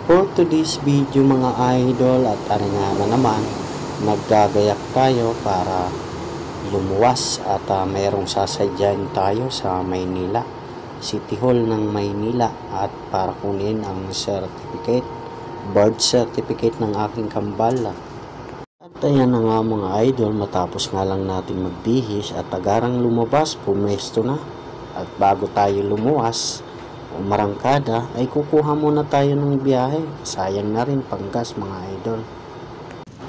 For today's video mga idol, at ano nga naman, naggagayak tayo para lumuwas at mayroong sasadyain tayo sa Maynila, City Hall ng Maynila, at para kunin ang certificate, birth certificate ng aking kambal. At ayan na nga mga idol, matapos nga lang natin magbihis at agarang lumabas, pumesto na. At bago tayo lumuwas o marangkada ay kukuha muna tayo ng biyahe, sayang na rin panggas mga idol.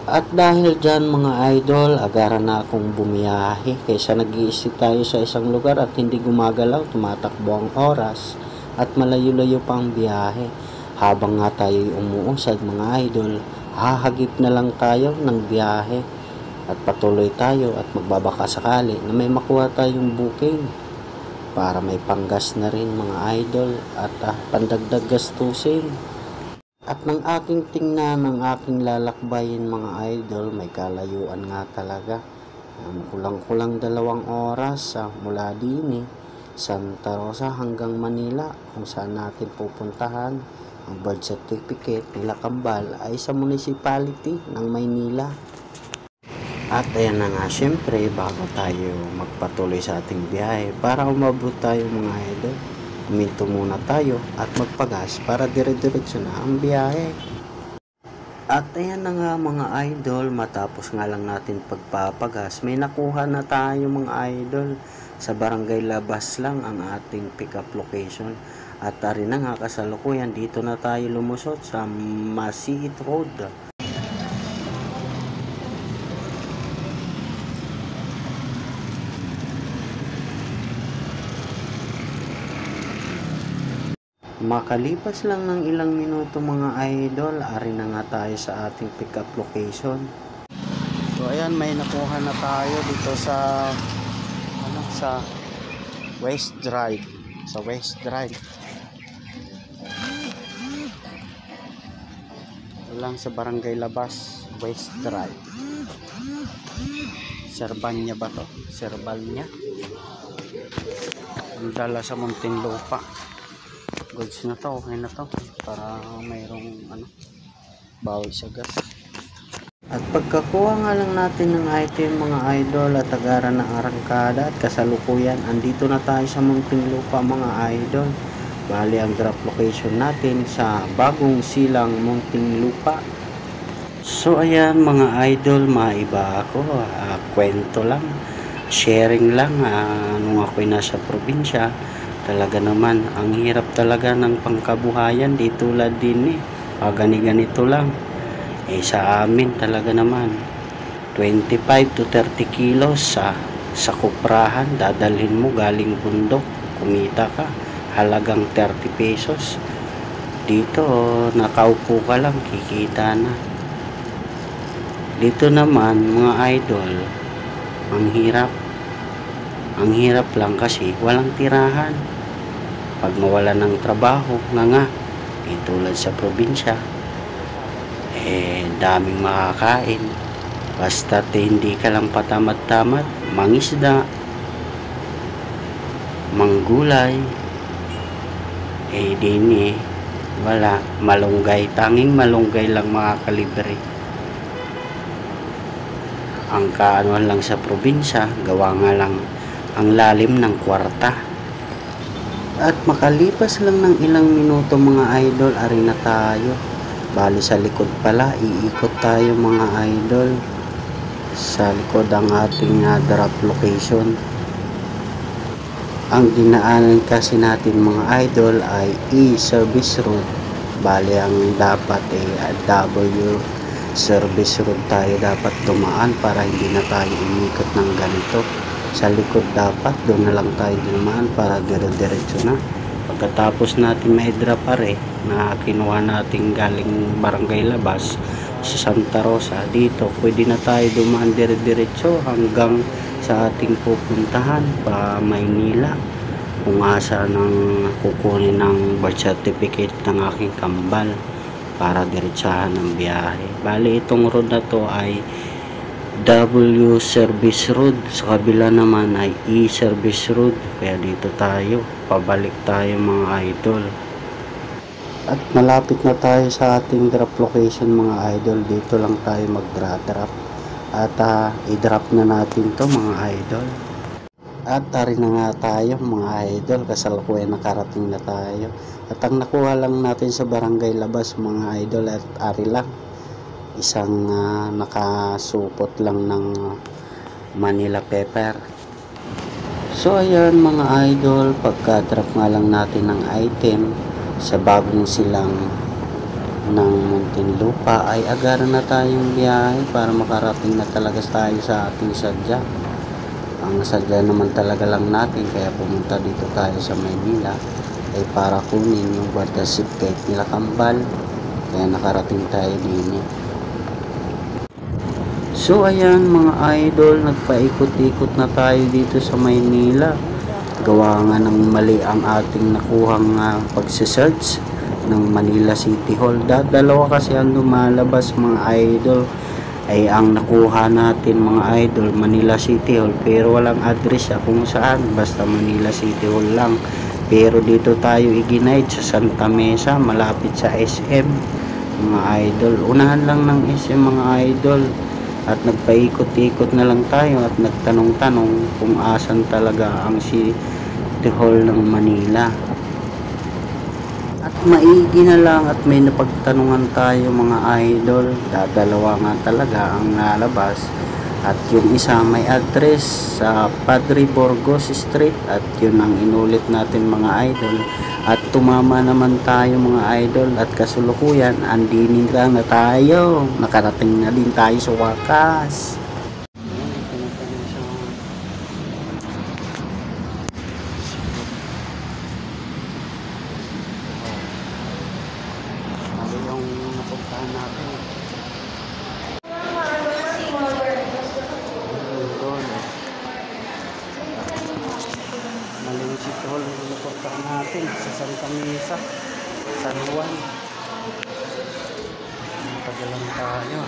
At dahil dyan mga idol, agaran na akong bumiyahe kaysa nag-i-stick tayo sa isang lugar at hindi gumagalaw, tumatakbo ang oras at malayo-layo pa ang biyahe. Habang nga tayo umuusad mga idol, hahagip na lang tayo ng biyahe at patuloy tayo at magbabaka sakali na may makuha tayong booking para may panggas na rin mga idol at pandagdag gastusin. At ng aking tingnan, ng aking lalakbayin mga idol, may kalayuan nga talaga. Kulang-kulang 2 oras mula din Santa Rosa hanggang Manila, kung saan natin pupuntahan. Ang birth certificate nila kambal ay sa municipality ng Maynila. At ayan na nga, syempre bago tayo magpatuloy sa ating biyahe, para umabot tayo mga idol, huminto muna tayo at magpagas para dire-diretso na ang biyahe. At ayan na nga mga idol, matapos nga lang natin pagpapagas, may nakuha na tayo mga idol. Sa Barangay Labas lang ang ating pick up location. At rin na nga kasalukuyan, dito na tayo lumusot sa Masit Road. Makalipas lang ng ilang minuto mga idol, ari na nga tayo sa ating pick up location. So ayan, may nakuha na tayo dito sa sa West Drive, lang sa Barangay Labas, West Drive. Serbanya ba to? Serbalnya. Ang dala sa Muntinlupa. Goods na to, okay na to para mayroong bawi sa gas. At pagkakuha nga lang natin ng item mga idol at agaran ng arangkada at kasalukuyan, andito na tayo sa Muntinlupa mga idol. Bali ang drop location natin sa Bagong Silang, Muntinlupa. So ayan mga idol, maiba ako, kwento lang, sharing lang nung ako'y nasa probinsya. Talaga naman, ang hirap talaga ng pangkabuhayan di tulad din ganito lang. Sa amin talaga naman 25 to 30 kilos sa kuprahan, dadalhin mo galing bundok, kumita ka halagang 30 pesos. Dito nakaupo ka lang, kikita na. Dito naman mga idol, ang hirap lang kasi walang tirahan. Pag mawala ng trabaho nga di tulad sa probinsya, daming makakain. Basta hindi ka lang patamad-tamad, mangisda, manggulay, wala, malunggay, tanging malunggay lang makakalibre. Ang kaanoan lang sa probinsya, gawa nga lang ang lalim ng kwarta. At makalipas lang ng ilang minuto mga idol, ari na tayo. Bali sa likod pala, iikot tayo mga idol. Sa likod ang ating drop location. Ang dinaanan kasi natin mga idol ay E-Service Road. Bali ang dapat W Service Road tayo dapat dumaan para hindi na tayo iikot ng ganito. Sa likod dapat, doon na lang tayo dumaan para dire-diretso na. Pagkatapos natin ma-drop na kinuha natin galing Barangay Labas sa Santa Rosa, dito pwede na tayo dumaan dire-diretso hanggang sa ating pupuntahan pa Maynila, kung asa nang kukunin ng birth certificate ng aking kambal para diretsahan ng biyahe. Bali itong road na to ay W Service Road, sa kabila naman ay E-Service Road, kaya dito tayo, pabalik tayo mga idol. At malapit na tayo sa ating drop location mga idol. Dito lang tayo mag-drop. At i-drop na natin to mga idol. At tari na nga tayo mga idol. Kasalukuyan nakarating na tayo. At ang nakuha lang natin sa barangay Labas mga idol at ari lang. Isang nakasupot lang ng Manila pepper. So ayan mga idol, pagka-drop nga lang natin ng item sa bagong silang ng Muntinlupa ay agara na tayong biyahe para makarating na talaga tayo sa ating sadya. Ang sadya naman talaga lang natin kaya pumunta dito tayo sa Maynila ay para kunin yung birthday certificate nila Kambal, kaya nakarating tayo din. So ayan mga idol, nagpaikot-ikot na tayo dito sa Maynila. Gawa nga ng mali ang ating nakuhang pagsisearch ng Manila City Hall. Dalawa kasi ang lumalabas mga idol. Ay ang nakuha natin mga idol, Manila City Hall, pero walang address kung saan, basta Manila City Hall lang. Pero dito tayo iginide sa Santa Mesa, malapit sa SM mga idol. Unahan lang ng SM mga idol. At nagpaikot-ikot na lang tayo at nagtanong-tanong kung asan talaga ang City Hall ng Manila. At maigi na lang at may napagtanungan tayo mga idol. Dadalawa nga talaga ang nalabas. At yung isa may address sa Padre Burgos Street. At yun ang inulit natin mga idol. At tumama naman tayo mga idol. At kasulukuyan, andinin na tayo. Nakarating na din tayo sa wakas. Ano yung napuntahan natin? Maling City Hall yung napuntahan natin sa Santa Mesa, San Juan. Matagalan tayo.